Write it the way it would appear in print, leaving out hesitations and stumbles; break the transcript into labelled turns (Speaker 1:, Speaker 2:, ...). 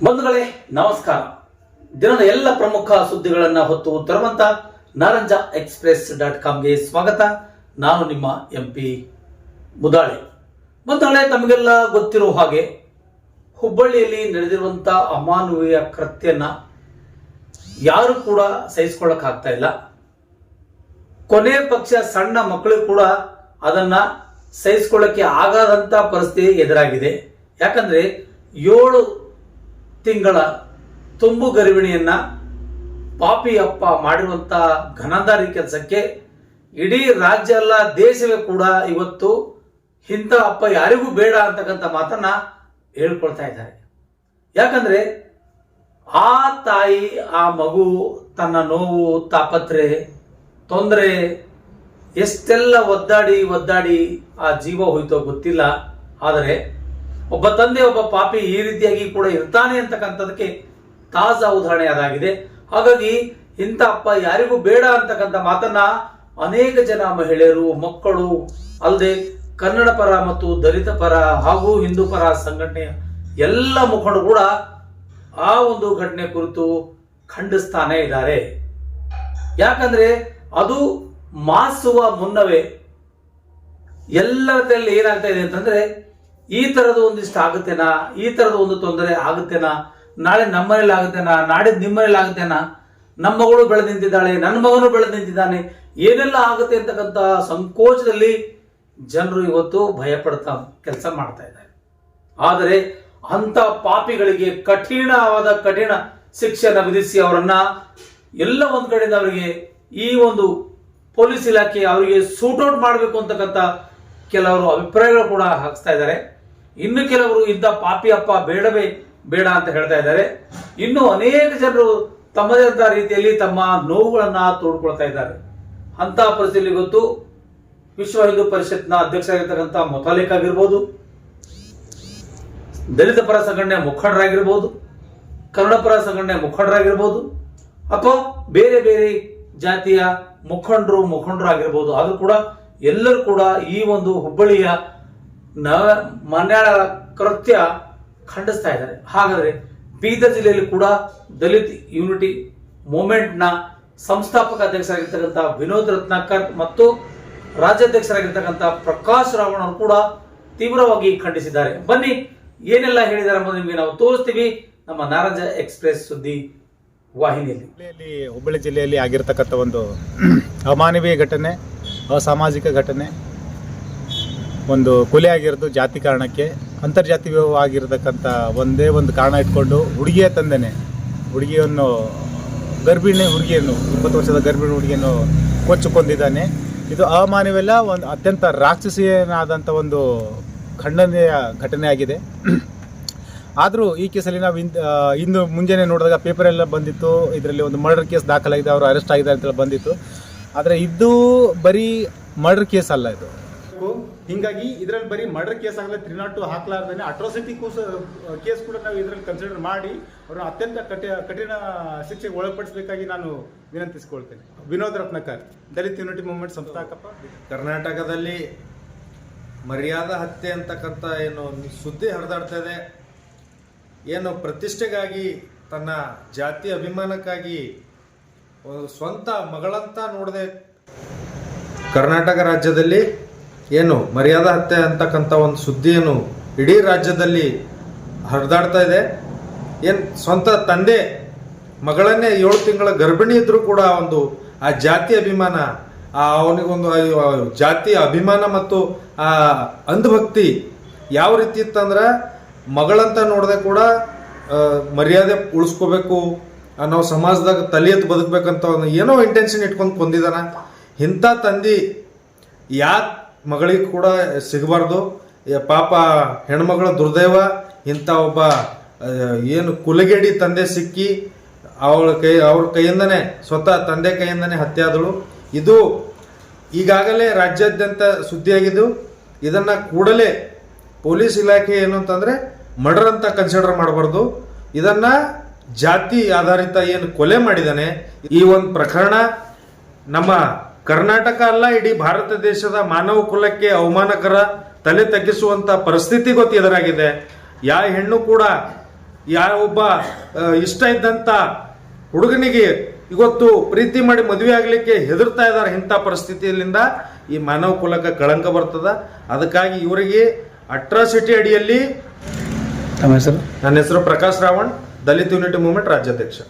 Speaker 1: ಬಂಧುಗಳೇ ನಮಸ್ಕಾರ. ದಿನದ ಎಲ್ಲ ಪ್ರಮುಖ ಸುದ್ದಿಗಳನ್ನು ಹೊತ್ತು ತರುವಂತ ನಾರಂಜ express.com ಗೆ ಸ್ವಾಗತ. ನಾನು ನಿಮ್ಮ MP ಮುದಾಳೆ. ಬಂಧುಗಳೇ, ತಮಗೆಲ್ಲ ಗೊತ್ತಿರುವ ಹಾಗೆ ಹುಬ್ಬಳ್ಳಿಯಲ್ಲಿ ನಡೆದಿರುವಂತ ಅಮಾನವೀಯ ಕೃತ್ಯನ ಯಾರು ಕೂಡ ಸಹಿಸಿಕೊಳ್ಳಕ್ಕಾಗ್ತಾ ಇಲ್ಲ. ಕೊನೆ ಪಕ್ಷ ಸಣ್ಣ ಮಕ್ಕಳು ಕೂಡ ಅದನ್ನ ಸಹಿಸಿಕೊಳ್ಳಕ್ಕೆ ಆಗದಂತ ಪರಿಸ್ಥಿತಿ ಎದುರಾಗಿದೆ. ಯಾಕಂದ್ರೆ 7 ತಿಂಗಳ ತುಂಬು ಗರ್ಭಿಣಿಯನ್ನ ಪಾಪಿ ಅಪ್ಪ ಮಾಡಿರುವಂತ ಘನದಾರಿ ಕೆಲಸಕ್ಕೆ ಇಡೀ ರಾಜ್ಯ ಅಲ್ಲ ದೇಶವೇ ಕೂಡ ಇವತ್ತು ಇಂಥ ಅಪ್ಪ ಯಾರಿಗೂ ಬೇಡ ಅಂತಕ್ಕಂಥ ಮಾತನ್ನ ಹೇಳ್ಕೊಳ್ತಾ ಇದ್ದಾರೆ. ಯಾಕಂದ್ರೆ ಆ ತಾಯಿ ಆ ಮಗು ತನ್ನ ನೋವು ತಾಪತ್ರೆ ತೊಂದರೆ ಎಷ್ಟೆಲ್ಲ ಒದ್ದಾಡಿ ಆ ಜೀವ ಹೋಯ್ತೋ ಗೊತ್ತಿಲ್ಲ. ಆದರೆ ಒಬ್ಬ ತಂದೆ ಒಬ್ಬ ಪಾಪಿ ಈ ರೀತಿಯಾಗಿ ಕೂಡ ಇರ್ತಾನೆ ಅಂತಕ್ಕಂಥದಕ್ಕೆ ತಾಜಾ ಉದಾಹರಣೆ ಅದಾಗಿದೆ. ಹಾಗಾಗಿ ಇಂಥ ಅಪ್ಪ ಯಾರಿಗೂ ಬೇಡ ಅಂತಕ್ಕಂಥ ಮಾತನ್ನ ಅನೇಕ ಜನ ಮಹಿಳೆಯರು, ಮಕ್ಕಳು ಅಲ್ಲದೆ ಕನ್ನಡ ಪರ ಮತ್ತು ದಲಿತ ಪರ ಹಾಗೂ ಹಿಂದೂ ಪರ ಸಂಘಟನೆಯ ಎಲ್ಲ ಮುಖಂಡರು ಕೂಡ ಆ ಒಂದು ಘಟನೆ ಕುರಿತು ಖಂಡಿಸ್ತಾನೆ ಇದ್ದಾರೆ. ಯಾಕಂದ್ರೆ ಅದು ಮಾಸುವ ಮುನ್ನವೇ ಎಲ್ಲದಲ್ಲಿ ಏನಾಗ್ತಾ ಇದೆ ಅಂತಂದ್ರೆ, ಈ ತರದ ಒಂದಿಷ್ಟು ಆಗುತ್ತೇನಾ, ಈ ತರದ ಒಂದು ತೊಂದರೆ ಆಗುತ್ತೇನಾ, ನಾಳೆ ನಮ್ಮನೇಲಿ ಆಗುತ್ತೇನಾ, ನಾಡಿದ್ದು ನಿಮ್ಮನೇಲಿ ಆಗುತ್ತೇನಾ, ನಮ್ಮ ಮಗಳು ಬೆಳೆದು ನಿಂತಿದ್ದಾಳೆ, ನನ್ನ ಮಗನು ಬೆಳೆದು ನಿಂತಿದ್ದಾನೆ, ಏನೆಲ್ಲ ಆಗುತ್ತೆ ಅಂತಕ್ಕಂಥ ಸಂಕೋಚದಲ್ಲಿ ಜನರು ಇವತ್ತು ಭಯಪಡ್ತಾ ಕೆಲಸ ಮಾಡ್ತಾ ಇದ್ದಾರೆ. ಆದರೆ ಅಂತ ಪಾಪಿಗಳಿಗೆ ಕಠಿಣ ಶಿಕ್ಷೆಯನ್ನು ವಿಧಿಸಿ ಅವರನ್ನ ಎಲ್ಲ ಒಂದ್ ಕಡೆಯಿಂದ ಅವರಿಗೆ ಈ ಒಂದು ಪೊಲೀಸ್ ಇಲಾಖೆ ಅವರಿಗೆ ಸೂಟ್ಔಟ್ ಮಾಡಬೇಕು ಅಂತಕ್ಕಂಥ ಕೆಲವರು ಅಭಿಪ್ರಾಯಗಳು ಕೂಡ ಹಾಕ್ಸ್ತಾ ಇದ್ದಾರೆ. ಇನ್ನು ಕೆಲವರು ಇಂಥ ಪಾಪಿ ಅಪ್ಪ ಬೇಡವೇ ಬೇಡ ಅಂತ ಹೇಳ್ತಾ ಇದ್ದಾರೆ. ಇನ್ನು ಅನೇಕ ಜನರು ತಮ್ಮದೇ ಆದ ರೀತಿಯಲ್ಲಿ ತಮ್ಮ ನೋವುಗಳನ್ನ ತೋಡ್ಕೊಳ್ತಾ ಇದ್ದಾರೆ. ಅಂತ ಪರಿಸ್ಥಿತಿಯಲ್ಲಿ ಇವತ್ತು ವಿಶ್ವ ಹಿಂದೂ ಪರಿಷತ್ನ ಅಧ್ಯಕ್ಷರಾಗಿರ್ತಕ್ಕಂಥ ಮೊತಾಲಿಕ್ ಆಗಿರ್ಬೋದು, ದಲಿತ ಪರ ಸಂಘಟನೆ ಮುಖಂಡರಾಗಿರ್ಬೋದು, ಕನ್ನಡ ಪರ ಸಂಘಟನೆ ಮುಖಂಡರಾಗಿರ್ಬೋದು, ಅಥವಾ ಬೇರೆ ಬೇರೆ ಜಾತಿಯ ಮುಖಂಡರು ಆಗಿರ್ಬೋದು, ಆದ್ರೂ ಕೂಡ ಎಲ್ಲರೂ ಕೂಡ ಈ ಒಂದು ಹುಬ್ಬಳ್ಳಿಯ ಮನ್ಯಾಳ ಕೃತ್ಯ ಖಂಡಿಸ್ತಾ ಇದ್ದಾರೆ. ಹಾಗಾದ್ರೆ ಬೀದರ್ ಜಿಲ್ಲೆಯಲ್ಲಿ ಕೂಡ ದಲಿತ್ ಯೂನಿಟಿ ಮೂವ್ಮೆಂಟ್ ನ ಸಂಸ್ಥಾಪಕ ಅಧ್ಯಕ್ಷರಾಗಿರ್ತಕ್ಕಂಥ ವಿನೋದ್ ರತ್ನಾಕರ್ ಮತ್ತು ರಾಜ್ಯಾಧ್ಯಕ್ಷರಾಗಿರ್ತಕ್ಕಂಥ ಪ್ರಕಾಶ್ ರಾವಣ್ ಅವರು ಕೂಡ ತೀವ್ರವಾಗಿ ಖಂಡಿಸಿದ್ದಾರೆ. ಬನ್ನಿ ಏನೆಲ್ಲ ಹೇಳಿದ್ದಾರೆ ಎಂಬುದು ನಿಮಗೆ ನಾವು ತೋರಿಸ್ತೀವಿ ನಮ್ಮ ನಾರಂಜ ಎಕ್ಸ್ಪ್ರೆಸ್ ಸುದ್ದಿ ವಾಹಿನಿಯಲ್ಲಿ.
Speaker 2: ಹುಬ್ಬಳ್ಳಿ ಜಿಲ್ಲೆಯಲ್ಲಿ ಆಗಿರ್ತಕ್ಕಂಥ ಒಂದು ಅಮಾನವೀಯ ಘಟನೆ, ಅಸಾಮಾಜಿಕ ಘಟನೆ, ಒಂದು ಕೊಲೆ ಆಗಿರೋದು ಜಾತಿ ಕಾರಣಕ್ಕೆ, ಅಂತರ್ಜಾತಿ ವಿವಾಹ ಆಗಿರತಕ್ಕಂಥ ಒಂದೇ ಒಂದು ಕಾರಣ ಇಟ್ಕೊಂಡು ಹುಡುಗಿಯ ತಂದೆನೆ ಹುಡುಗಿಯನ್ನು 20 ವರ್ಷದ ಗರ್ಭಿಣಿ ಹುಡುಗಿಯನ್ನು ಕೊಚ್ಚಿಕೊಂಡಿದ್ದಾನೆ. ಇದು ಅಮಾನವೀಯ, ಒಂದು ಅತ್ಯಂತ ರಾಕ್ಷಸೀಯನಾದಂಥ ಒಂದು ಖಂಡನೀಯ ಘಟನೆ ಆಗಿದೆ. ಆದರೂ ಈ ಕೇಸಲ್ಲಿ ನಾವು ಇಂದು ಮುಂಜಾನೆ ನೋಡಿದಾಗ ಪೇಪರೆಲ್ಲ ಬಂದಿತ್ತು, ಇದರಲ್ಲಿ ಒಂದು ಮರ್ಡರ್ ಕೇಸ್ ದಾಖಲಾಗಿದೆ, ಅವರು ಅರೆಸ್ಟ್ ಆಗಿದ್ದಾರೆ ಅಂತ ಬಂದಿತ್ತು. ಆದರೆ ಇದು ಬರೀ ಮರ್ಡರ್ ಕೇಸ್ ಅಲ್ಲ ಇದು. ಹೀಗಾಗಿ ಇದರಲ್ಲಿ ಬರೀ ಮರ್ಡರ್ ಕೇಸ್ ಆಗಲ್ಲ, 302 ಹಾಕಲಾರ್ದೇ ಅಟ್ರಾಸಿಟಿ ಕೇಸ್ ಕೂಡ ನಾವು ಇದರಲ್ಲಿ ಕನ್ಸಿಡರ್ ಮಾಡಿ ಅವ್ರನ್ನ ಅತ್ಯಂತ ಕಠಿಣ ಶಿಕ್ಷೆಗೆ ಒಳಪಡಿಸಬೇಕಾಗಿ ನಾನು ವಿನಂತಿಸಿಕೊಳ್ತೇನೆ. ವಿನೋದ್ ರತ್ನಾಕರ್, ದಲಿತ್ ಯೂನಿಟಿ ಮೂವ್ಮೆಂಟ್ ಸಂಸ್ಥಾಪಕ.
Speaker 3: ಕರ್ನಾಟಕದಲ್ಲಿ ಮರ್ಯಾದಾ ಹತ್ಯೆ ಅಂತಕ್ಕಂಥ ಏನು ಸುದ್ದಿ ಹರಿದಾಡ್ತಾ ಇದೆ, ಏನು ಪ್ರತಿಷ್ಠೆಗಾಗಿ ತನ್ನ ಜಾತಿ ಅಭಿಮಾನಕ್ಕಾಗಿ ಸ್ವಂತ ಮಗಳಂತ ನೋಡದೆ ಕರ್ನಾಟಕ ರಾಜ್ಯದಲ್ಲಿ ಏನು ಮರ್ಯಾದಾ ಹತ್ಯೆ ಅಂತಕ್ಕಂಥ ಒಂದು ಸುದ್ದಿಯನ್ನು ಇಡೀ ರಾಜ್ಯದಲ್ಲಿ ಹರಿದಾಡ್ತಾ ಇದೆ. ಏನು ಸ್ವಂತ ತಂದೆ ಮಗಳನ್ನೇ 7 ತಿಂಗಳ ಗರ್ಭಿಣಿ ಇದ್ರೂ ಕೂಡ ಒಂದು ಆ ಜಾತಿ ಅಭಿಮಾನ, ಅವನಿಗೊಂದು ಜಾತಿ ಅಭಿಮಾನ ಮತ್ತು ಆ ಅಂಧಭಕ್ತಿ ಯಾವ ರೀತಿ ಇತ್ತಂದ್ರೆ, ಮಗಳಂತ ನೋಡದೆ ಕೂಡ ಮರ್ಯಾದೆ ಉಳಿಸ್ಕೋಬೇಕು ಅನ್ನೋ ಸಮಾಜದಾಗ ತಲೆ ಎತ್ತು ಬದುಕಬೇಕಂತ ಒಂದು ಏನೋ ಇಂಟೆನ್ಷನ್ ಇಟ್ಕೊಂಡು ಕೊಂದಿದಾನ. ಇಂಥ ತಂದೆ ಯಾಕೆ ಮಗಳಿಗೆ ಕೂಡ ಸಿಗಬಾರ್ದು? ಪಾಪ ಹೆಣ್ಮಗಳ ದುರ್ದೈವ. ಇಂಥ ಒಬ್ಬ ಏನು ಕುಲಗೇಡಿ ತಂದೆ ಸಿಕ್ಕಿ ಅವ್ರ ಕೈಯಿಂದನೇ, ಸ್ವತಃ ತಂದೆ ಕೈಯಿಂದನೇ ಹತ್ಯೆ ಆದಳು. ಇದು ಈಗಾಗಲೇ ರಾಜ್ಯಾದ್ಯಂತ ಸುದ್ದಿಯಾಗಿದ್ದು. ಇದನ್ನ ಕೂಡಲೇ ಪೊಲೀಸ್ ಇಲಾಖೆ ಏನು ಅಂತಂದ್ರೆ ಮರ್ಡರ್ ಅಂತ ಕನ್ಸಿಡರ್ ಮಾಡಬಾರ್ದು. ಇದನ್ನ ಜಾತಿ ಆಧಾರಿತ ಏನು ಕೊಲೆ ಮಾಡಿದಾನೆ, ಈ ಒಂದು ಪ್ರಕರಣ ನಮ್ಮ ಕರ್ನಾಟಕ ಅಲ್ಲ, ಇಡೀ ಭಾರತ ದೇಶದ ಮಾನವ ಕುಲಕ್ಕೆ ಅವಮಾನಕರ, ತಲೆ ತಗ್ಗಿಸುವಂತ ಪರಿಸ್ಥಿತಿ ಎದುರಾಗಿದೆ. ಯಾವ ಹೆಣ್ಣು ಕೂಡ ಯಾವೊಬ್ಬ ಇಷ್ಟ ಇದ್ದಂಥ ಹುಡುಗನಿಗೆ ಇವತ್ತು ಪ್ರೀತಿ ಮಾಡಿ ಮದುವೆ ಆಗಲಿಕ್ಕೆ ಹೆದರ್ತಾ ಇದ್ದಾರೆ. ಇಂಥ ಪರಿಸ್ಥಿತಿಯಲ್ಲಿಂದ ಈ ಮಾನವ ಕುಲಕ್ಕೆ ಕಳಂಕ ಬರ್ತದ. ಅದಕ್ಕಾಗಿ ಇವರಿಗೆ ಅಟ್ರಾಸಿಟಿ ಅಡಿಯಲ್ಲಿ
Speaker 1: ತಮ್ಮ ಹೆಸರು?
Speaker 3: ನನ್ನ ಹೆಸರು ಪ್ರಕಾಶ್ ರಾವಣ್, ದಲಿತ್ ಯೂನಿಟಿ ಮೂವ್ಮೆಂಟ್ ರಾಜ್ಯಾಧ್ಯಕ್ಷ.